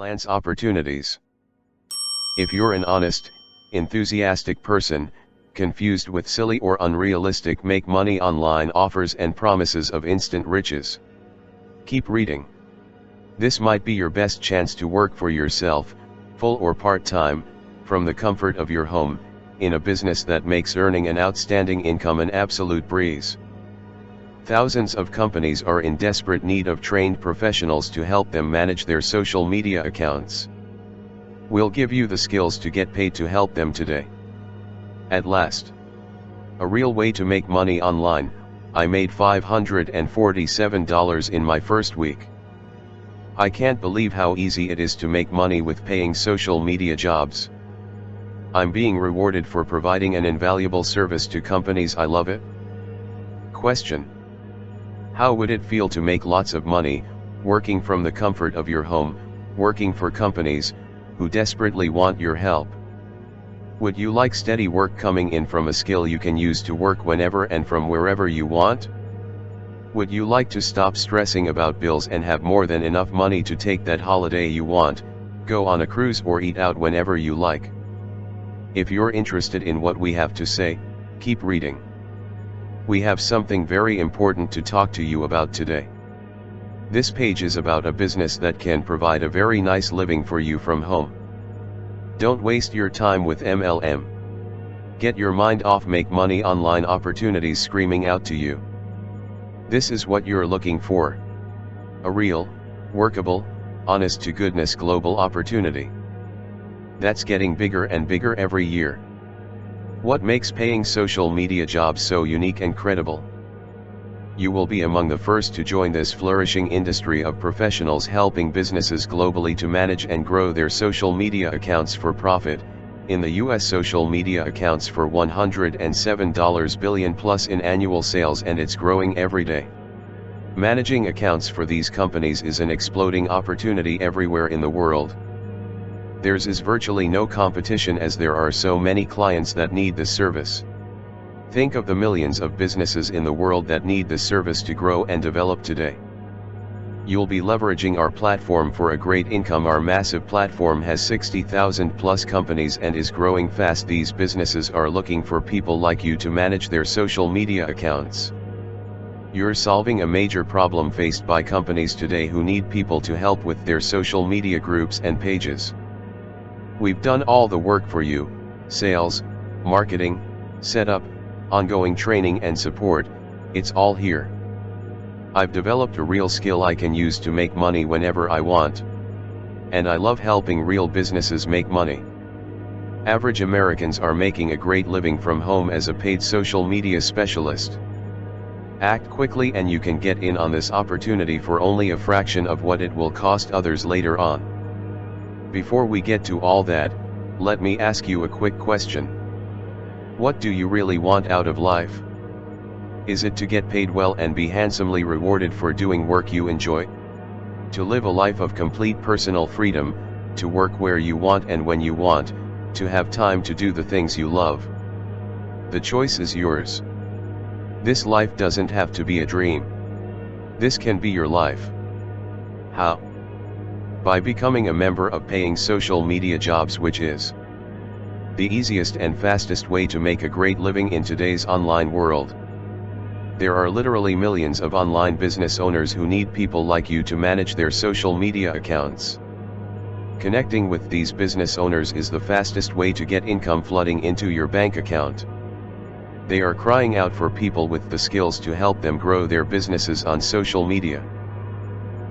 Freelance opportunities. If you're an honest, enthusiastic person, confused with silly or unrealistic make money online offers and promises of instant riches, keep reading. This might be your best chance to work for yourself, full or part-time, from the comfort of your home, in a business that makes earning an outstanding income an absolute breeze. Thousands of companies are in desperate need of trained professionals to help them manage their social media accounts. We'll give you the skills to get paid to help them today. At last. A real way to make money online. I made $547 in my first week. I can't believe how easy it is to make money with paying social media jobs. I'm being rewarded for providing an invaluable service to companies. I love it. Question: how would it feel to make lots of money, working from the comfort of your home, working for companies who desperately want your help? Would you like steady work coming in from a skill you can use to work whenever and from wherever you want? Would you like to stop stressing about bills and have more than enough money to take that holiday you want, go on a cruise or eat out whenever you like? If you're interested in what we have to say, keep reading. We have something very important to talk to you about today. This page is about a business that can provide a very nice living for you from home. Don't waste your time with MLM. Get your mind off make money online opportunities screaming out to you. This is what you're looking for. A real, workable, honest to goodness global opportunity that's getting bigger and bigger every year. What makes paying social media jobs so unique and credible? You will be among the first to join this flourishing industry of professionals helping businesses globally to manage and grow their social media accounts for profit. In the US, social media accounts for $107 billion plus in annual sales, and it's growing every day. Managing accounts for these companies is an exploding opportunity everywhere in the world. Theirs is virtually no competition as there are so many clients that need this service. Think of the millions of businesses in the world that need this service to grow and develop today. You'll be leveraging our platform for a great income. Our massive platform has 60,000 plus companies and is growing fast. These businesses are looking for people like you to manage their social media accounts. You're solving a major problem faced by companies today who need people to help with their social media groups and pages. We've done all the work for you: sales, marketing, setup, ongoing training and support. It's all here. I've developed a real skill I can use to make money whenever I want. And I love helping real businesses make money. Average Americans are making a great living from home as a paid social media specialist. Act quickly and you can get in on this opportunity for only a fraction of what it will cost others later on. Before we get to all that, let me ask you a quick question. What do you really want out of life? Is it to get paid well and be handsomely rewarded for doing work you enjoy? To live a life of complete personal freedom, to work where you want and when you want, to have time to do the things you love? The choice is yours. This life doesn't have to be a dream. This can be your life. How? By becoming a member of Paying Social Media Jobs, which is the easiest and fastest way to make a great living in today's online world. There are literally millions of online business owners who need people like you to manage their social media accounts. Connecting with these business owners is the fastest way to get income flooding into your bank account. They are crying out for people with the skills to help them grow their businesses on social media.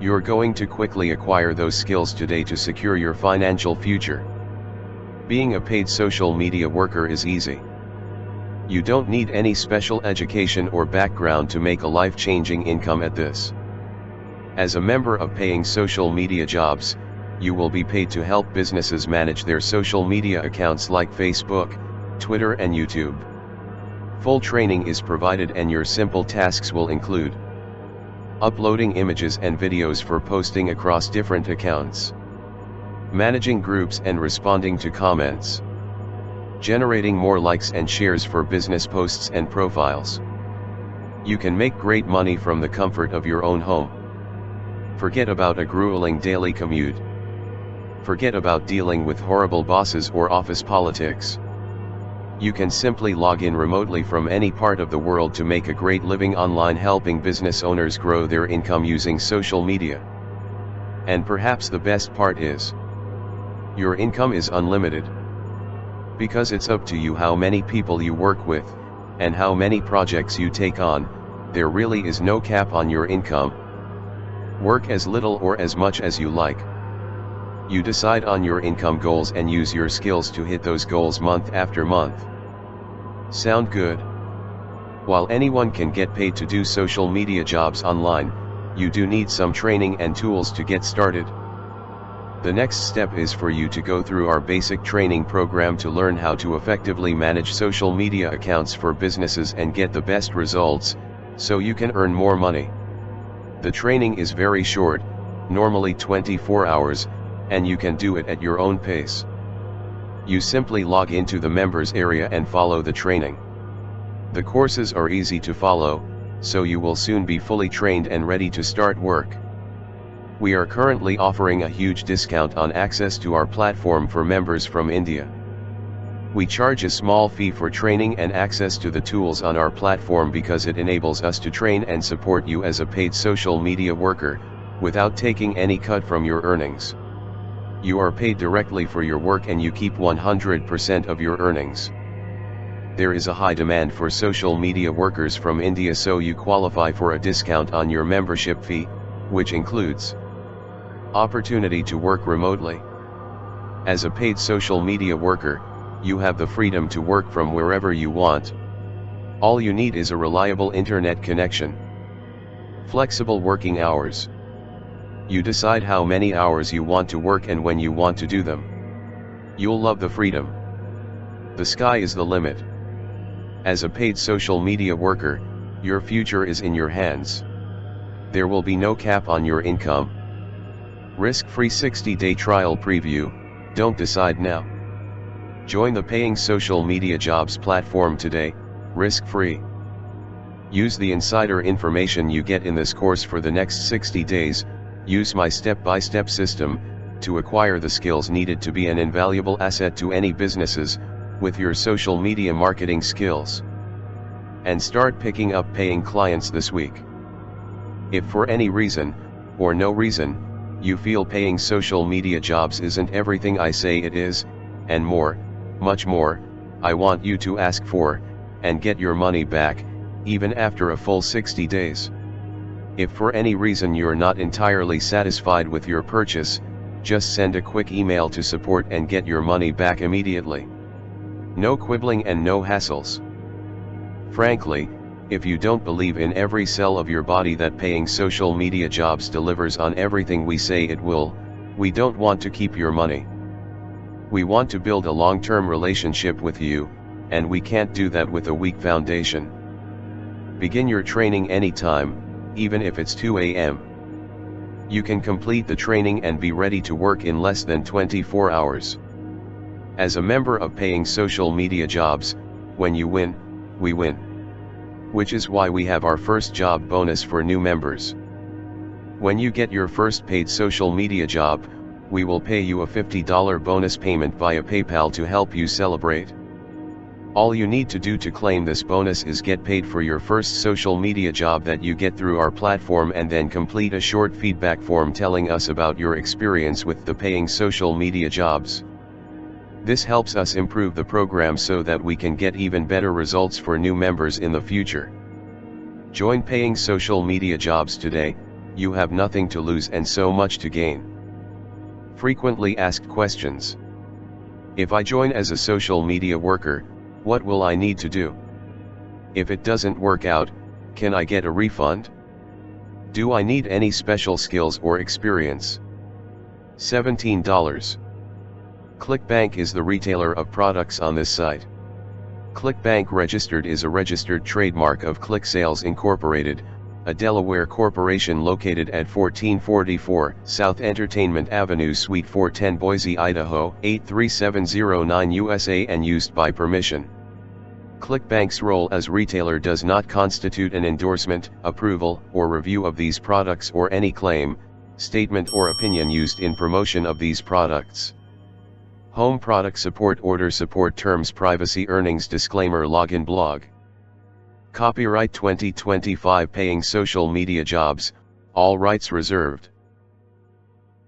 You're going to quickly acquire those skills today to secure your financial future. Being a paid social media worker is easy. You don't need any special education or background to make a life-changing income at this. As a member of Paying Social Media Jobs, you will be paid to help businesses manage their social media accounts like Facebook, Twitter and YouTube. Full training is provided and your simple tasks will include uploading images and videos for posting across different accounts, managing groups and responding to comments, generating more likes and shares for business posts and profiles. You can make great money from the comfort of your own home. Forget about a grueling daily commute. Forget about dealing with horrible bosses or office politics. You can simply log in remotely from any part of the world to make a great living online, helping business owners grow their income using social media. And perhaps the best part is, your income is unlimited. Because it's up to you how many people you work with, and how many projects you take on. There really is no cap on your income. Work as little or as much as you like. You decide on your income goals and use your skills to hit those goals month after month. Sound good? While anyone can get paid to do social media jobs online, you do need some training and tools to get started. The next step is for you to go through our basic training program to learn how to effectively manage social media accounts for businesses and get the best results, so you can earn more money. The training is very short, normally 24 hours, and you can do it at your own pace. You simply log into the members area and follow the training. The courses are easy to follow, so you will soon be fully trained and ready to start work. We are currently offering a huge discount on access to our platform for members from India. We charge a small fee for training and access to the tools on our platform because it enables us to train and support you as a paid social media worker, without taking any cut from your earnings. You are paid directly for your work and you keep 100% of your earnings. There is a high demand for social media workers from India, so you qualify for a discount on your membership fee, which includes opportunity to work remotely. As a paid social media worker, you have the freedom to work from wherever you want. All you need is a reliable internet connection. Flexible working hours. You decide how many hours you want to work and when you want to do them. You'll love the freedom. The sky is the limit. As a paid social media worker, your future is in your hands. There will be no cap on your income. Risk-free 60-day trial preview. Don't decide now. Join the paying social media jobs platform today, risk-free. Use the insider information you get in this course for the next 60 days. Use my step-by-step system to acquire the skills needed to be an invaluable asset to any businesses with your social media marketing skills. And start picking up paying clients this week. If for any reason, or no reason, you feel paying social media jobs isn't everything I say it is, and more, much more, I want you to ask for, and get your money back, even after a full 60 days. If for any reason you're not entirely satisfied with your purchase, just send a quick email to support and get your money back immediately. No quibbling and no hassles. Frankly, if you don't believe in every cell of your body that paying social media jobs delivers on everything we say it will, we don't want to keep your money. We want to build a long-term relationship with you, and we can't do that with a weak foundation. Begin your training anytime, even if it's 2 a.m. You can complete the training and be ready to work in less than 24 hours. As a member of paying social media jobs, when you win, we win. Which is why we have our first job bonus for new members. When you get your first paid social media job, we will pay you a $50 bonus payment via PayPal to help you celebrate. All you need to do to claim this bonus is get paid for your first social media job that you get through our platform and then complete a short feedback form telling us about your experience with the paying social media jobs. This helps us improve the program so that we can get even better results for new members in the future. Join paying social media jobs today. You have nothing to lose and so much to gain. Frequently asked questions. If I join as a social media worker, what will I need to do? If it doesn't work out, can I get a refund? Do I need any special skills or experience? $17. ClickBank is the retailer of products on this site. ClickBank Registered is a registered trademark of ClickSales Incorporated, a Delaware corporation located at 1444 South Entertainment Avenue, Suite 410, Boise, Idaho, 83709 USA, and used by permission. ClickBank's role as retailer does not constitute an endorsement, approval, or review of these products or any claim, statement or opinion used in promotion of these products. Home product support, order support terms, privacy, earnings disclaimer, login blog. Copyright 2025, paying social media jobs, all rights reserved.